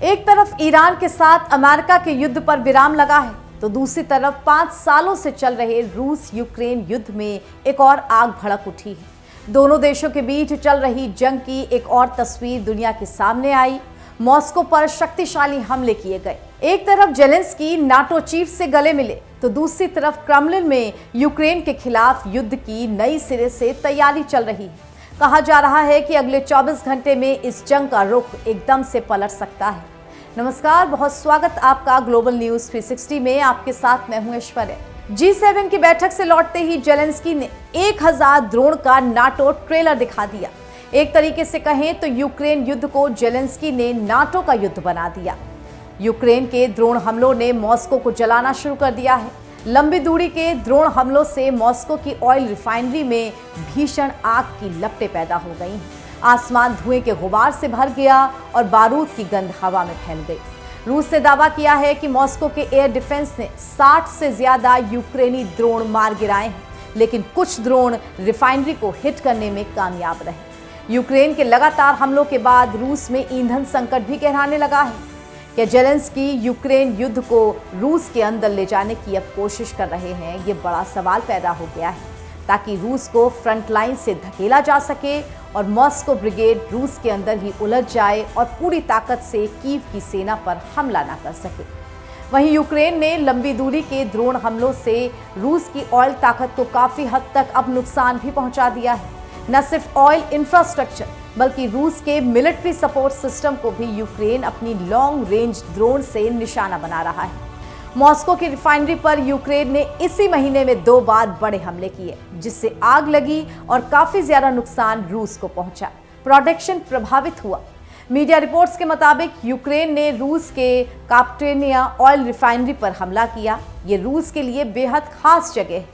एक तरफ ईरान के साथ अमेरिका के युद्ध पर विराम लगा है, तो दूसरी तरफ 5 सालों से चल रहे रूस यूक्रेन युद्ध में एक और आग भड़क उठी है। दोनों देशों के बीच चल रही जंग की एक और तस्वीर दुनिया के सामने आई। मॉस्को पर शक्तिशाली हमले किए गए। एक तरफ जेलेंस्की नाटो चीफ से गले मिले, तो दूसरी तरफ क्रेमलिन में यूक्रेन के खिलाफ युद्ध की नई सिरे से तैयारी चल रही है। कहा जा रहा है कि अगले 24 घंटे में इस जंग का रुख एकदम से पलट सकता है। नमस्कार, बहुत स्वागत आपका ग्लोबल न्यूज 360 में। आपके साथ मैं हूं ऐश्वर्या। G7 की बैठक से लौटते ही जेलेंस्की ने 1000 ड्रोन का नाटो ट्रेलर दिखा दिया। एक तरीके से कहें तो यूक्रेन युद्ध को जेलेंस्की ने नाटो का युद्ध बना दिया। यूक्रेन के ड्रोन हमलों ने मॉस्को को जलाना शुरू कर दिया है। लंबी दूरी के ड्रोन हमलों से मॉस्को की ऑयल रिफाइनरी में भीषण आग की लपटें पैदा हो गई। आसमान धुएं के गुबार से भर गया और बारूद की गंध हवा में फैल गई। रूस ने दावा किया है कि मॉस्को के एयर डिफेंस ने 60 से ज्यादा यूक्रेनी ड्रोन मार गिराए हैं, लेकिन कुछ ड्रोन रिफाइनरी को हिट करने में कामयाब रहे। यूक्रेन के लगातार हमलों के बाद रूस में ईंधन संकट भी गहराने लगा है। क्या जेलेंस्की यूक्रेन युद्ध को रूस के अंदर ले जाने की अब कोशिश कर रहे हैं? ये बड़ा सवाल पैदा हो गया है, ताकि रूस को फ्रंट लाइन से धकेला जा सके और मॉस्को ब्रिगेड रूस के अंदर ही उलझ जाए और पूरी ताकत से कीव की सेना पर हमला ना कर सके। वहीं यूक्रेन ने लंबी दूरी के ड्रोन हमलों से रूस की ऑयल ताकत को काफी हद तक अब नुकसान भी पहुंचा दिया है। न सिर्फ ऑयल इंफ्रास्ट्रक्चर बल्कि रूस के मिलिट्री सपोर्ट सिस्टम को भी यूक्रेन अपनी लॉन्ग रेंज ड्रोन से निशाना बना रहा है। मॉस्को की रिफाइनरी पर यूक्रेन ने इसी महीने में 2 बार बड़े हमले किए, जिससे आग लगी और काफी ज्यादा नुकसान रूस को पहुंचा। प्रोडक्शन प्रभावित हुआ। मीडिया रिपोर्ट्स के मुताबिक यूक्रेन ने रूस के काप्टेनिया ऑयल रिफाइनरी पर हमला किया। ये रूस के लिए बेहद खास जगह है।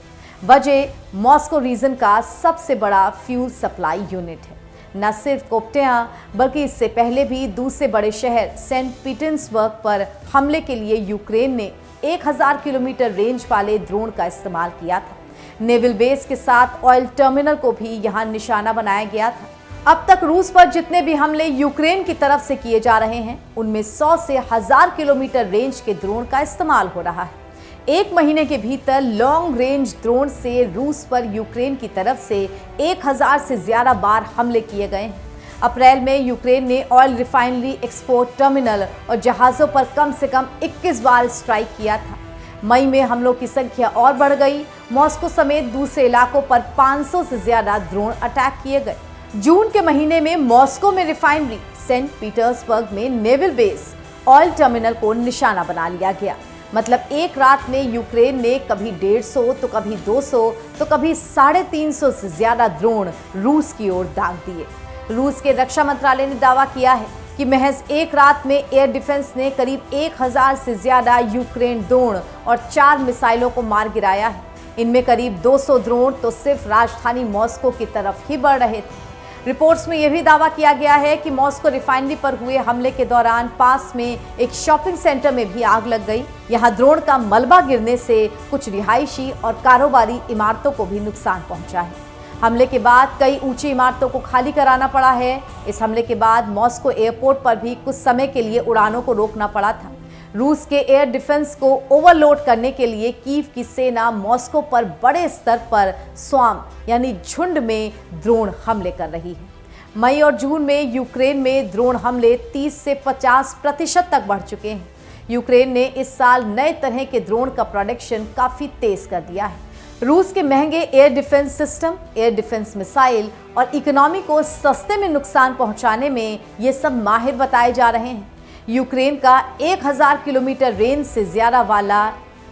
वजह मॉस्को रीजन का सबसे बड़ा फ्यूल सप्लाई यूनिट है। न सिर्फ कोप्टिया बल्कि इससे पहले भी दूसरे बड़े शहर सेंट पीटर्सबर्ग पर हमले के लिए यूक्रेन ने 1000 किलोमीटर रेंज वाले ड्रोन का इस्तेमाल किया था। नेवल बेस के साथ ऑयल टर्मिनल को भी यहां निशाना बनाया गया था। अब तक रूस पर जितने भी हमले यूक्रेन की तरफ से किए जा रहे हैं, उनमें 100 से 1000 किलोमीटर रेंज के ड्रोन का इस्तेमाल हो रहा है। एक महीने के भीतर लॉन्ग रेंज ड्रोन से रूस पर यूक्रेन की तरफ से 1000 से ज्यादा बार हमले किए गए हैं। अप्रैल में यूक्रेन ने ऑयल रिफाइनरी, एक्सपोर्ट टर्मिनल और जहाज़ों पर कम से कम 21 बार स्ट्राइक किया था। मई में हमलों की संख्या और बढ़ गई। मॉस्को समेत दूसरे इलाकों पर 500 से ज्यादा ड्रोन अटैक किए गए। जून के महीने में मॉस्को में रिफाइनरी, सेंट पीटर्सबर्ग में नेवल बेस, ऑयल टर्मिनल को निशाना बना लिया गया। मतलब एक रात में यूक्रेन ने कभी 150 तो कभी 200 तो कभी 350 से ज्यादा ड्रोन रूस की ओर दाग दिए। रूस के रक्षा मंत्रालय ने दावा किया है कि महज एक रात में एयर डिफेंस ने करीब 1000 से ज्यादा यूक्रेन ड्रोन और 4 मिसाइलों को मार गिराया है। इनमें करीब 200 ड्रोन तो सिर्फ राजधानी मॉस्को की तरफ ही बढ़ रहे थे। रिपोर्ट्स में यह भी दावा किया गया है कि मॉस्को रिफाइनरी पर हुए हमले के दौरान पास में एक शॉपिंग सेंटर में भी आग लग गई। यहां ड्रोन का मलबा गिरने से कुछ रिहायशी और कारोबारी इमारतों को भी नुकसान पहुंचा है। हमले के बाद कई ऊंची इमारतों को खाली कराना पड़ा है। इस हमले के बाद मॉस्को एयरपोर्ट पर भी कुछ समय के लिए उड़ानों को रोकना पड़ा था। रूस के एयर डिफेंस को ओवरलोड करने के लिए कीव की सेना मॉस्को पर बड़े स्तर पर स्वाम यानी झुंड में ड्रोन हमले कर रही है। मई और जून में यूक्रेन में ड्रोन हमले 30 से 50% तक बढ़ चुके हैं। यूक्रेन ने इस साल नए तरह के ड्रोन का प्रोडक्शन काफी तेज कर दिया है। रूस के महंगे air defence system, air defence missile और इकोनॉमी को सस्ते में नुकसान पहुंचाने में ये सब माहिर बताए जा रहे हैं। यूक्रेन का 1000 किलोमीटर रेंज से ज्यादा वाला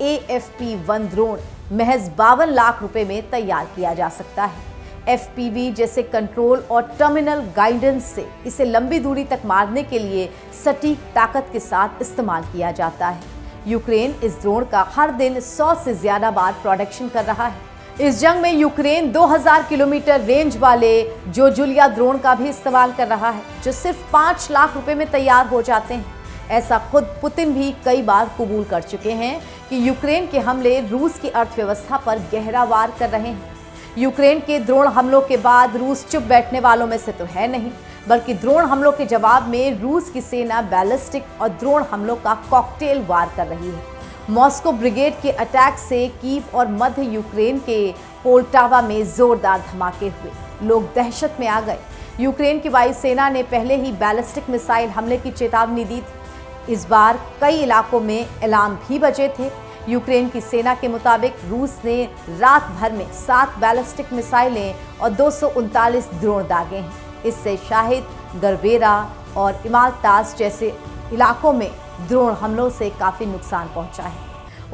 AFP-1 ड्रोन महज 52 लाख रुपए में तैयार किया जा सकता है। FPV जैसे कंट्रोल और टर्मिनल गाइडेंस से इसे लंबी दूरी तक मारने के लिए सटीक ताकत के साथ इस्तेमाल किया जाता है। यूक्रेन इस ड्रोन का हर दिन 100 से ज्यादा बार प्रोडक्शन कर रहा है। इस जंग में यूक्रेन 2000 किलोमीटर रेंज वाले जोजुलिया ड्रोन का भी इस्तेमाल कर रहा है, जो सिर्फ 5 लाख रुपए में तैयार हो जाते हैं। ऐसा खुद पुतिन भी कई बार कबूल कर चुके हैं कि यूक्रेन के हमले रूस की अर्थव्यवस्था पर गहरा वार कर रहे हैं। यूक्रेन के ड्रोन हमलों के बाद रूस चुप बैठने वालों में से तो है नहीं। बल्कि ड्रोन हमलों के जवाब में रूस की सेना बैलिस्टिक और ड्रोन हमलों का कॉकटेल वार कर रही है। मॉस्को ब्रिगेड के अटैक से कीव और मध्य यूक्रेन के पोल्टावा में जोरदार धमाके हुए। लोग दहशत में आ गए। यूक्रेन की वायुसेना ने पहले ही बैलिस्टिक मिसाइल हमले की चेतावनी दी थी। इस बार कई इलाकों में अलार्म भी बजे थे। यूक्रेन की सेना के मुताबिक रूस ने रात भर में 7 बैलिस्टिक मिसाइलें और 239 ड्रोन दागे हैं। इससे शाहिद, गरबेरा और इमालतास जैसे इलाकों में ड्रोन हमलों से काफी नुकसान पहुंचा है।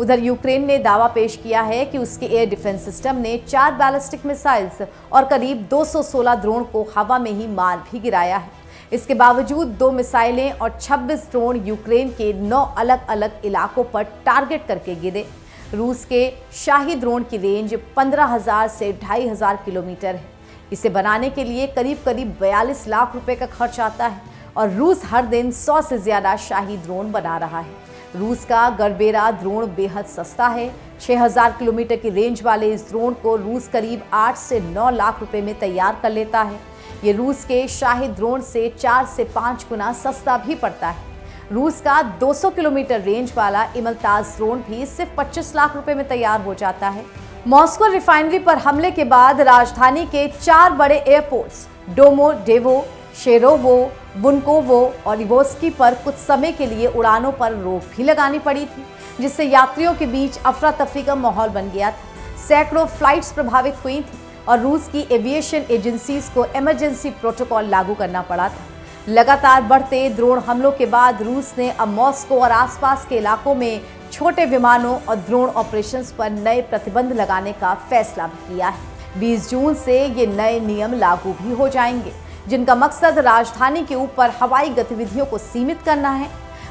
उधर यूक्रेन ने दावा पेश किया है कि उसके एयर डिफेंस सिस्टम ने 4 बैलिस्टिक मिसाइल्स और करीब 216 ड्रोन को हवा में ही मार भी गिराया है। इसके बावजूद 2 मिसाइलें और 26 ड्रोन यूक्रेन के 9 अलग अलग इलाकों पर टारगेट करके गिरे। रूस के शाही ड्रोन की रेंज 15,000 से 2,500 किलोमीटर है। इसे बनाने के लिए करीब 42 लाख रुपए का खर्च आता है और रूस हर दिन 100 से ज्यादा शाही ड्रोन बना रहा है। रूस का गरबेरा ड्रोन बेहद सस्ता है। 6,000 किलोमीटर की रेंज वाले इस ड्रोन को रूस करीब 8 से 9 लाख रुपए में तैयार कर लेता है। ये रूस के शाही ड्रोन से 4 से 5 गुना सस्ता भी पड़ता है। रूस का 200 किलोमीटर रेंज वाला इमलताज ड्रोन भी सिर्फ 25 लाख रुपए में तैयार हो जाता है। मॉस्को रिफाइनरी पर हमले के बाद राजधानी के 4 बड़े एयरपोर्ट्स डोमोडेडोवो, शेरोवो, बुनकोवो और इवोस्की पर कुछ समय के लिए उड़ानों पर रोक भी लगानी पड़ी थी, जिससे यात्रियों के बीच अफरा तफरी का माहौल बन गया था। सैकड़ों फ्लाइट्स प्रभावित हुई थी और रूस की एविएशन एजेंसीज को इमरजेंसी प्रोटोकॉल लागू करना पड़ा था। लगातार बढ़ते ड्रोन हमलों के बाद रूस ने अब मॉस्को और आसपास के इलाकों में छोटे विमानों और ड्रोन ऑपरेशंस पर नए प्रतिबंध लगाने का फैसला भी किया है। 20 जून से ये नए नियम लागू भी हो जाएंगे, जिनका मकसद राजधानी के ऊपर हवाई गतिविधियों को सीमित करना है।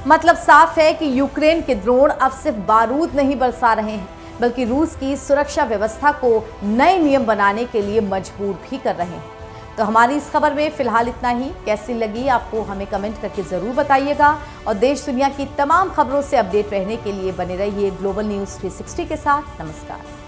मतलब साफ है कि यूक्रेन के ड्रोन अब सिर्फ बारूद नहीं बरसा रहे हैं, बल्कि रूस की सुरक्षा व्यवस्था को नए नियम बनाने के लिए मजबूर भी कर रहे हैं। तो हमारी इस खबर में फिलहाल इतना ही। कैसी लगी आपको हमें कमेंट करके जरूर बताइएगा और देश दुनिया की तमाम खबरों से अपडेट रहने के लिए बने रहिए ग्लोबल न्यूज़ 360 के साथ। नमस्कार।